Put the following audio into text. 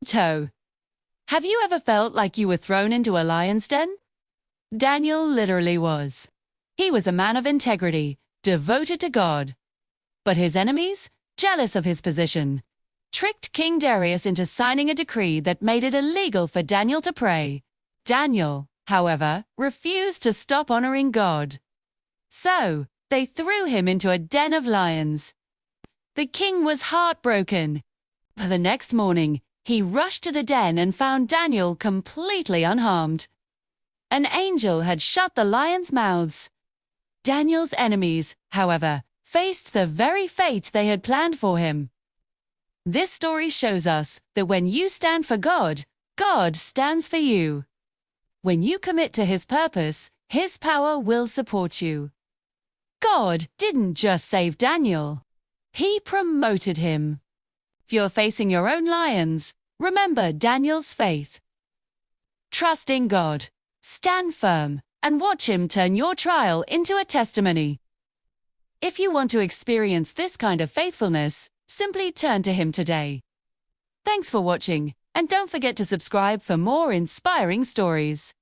Toe. Have you ever felt like you were thrown into a lion's den? Daniel literally was. He was a man of integrity, devoted to God. But his enemies, jealous of his position, tricked King Darius into signing a decree that made it illegal for Daniel to pray. Daniel, however, refused to stop honoring God. So, they threw him into a den of lions. The king was heartbroken. But the next morning, he rushed to the den and found Daniel completely unharmed. An angel had shut the lions' mouths. Daniel's enemies, however, faced the very fate they had planned for him. This story shows us that when you stand for God, God stands for you. When you commit to His purpose, His power will support you. God didn't just save Daniel. He promoted him. If you're facing your own lions, remember Daniel's faith. Trust in God, stand firm, and watch Him turn your trial into a testimony. If you want to experience this kind of faithfulness, simply turn to Him today. Thanks for watching, and don't forget to subscribe for more inspiring stories.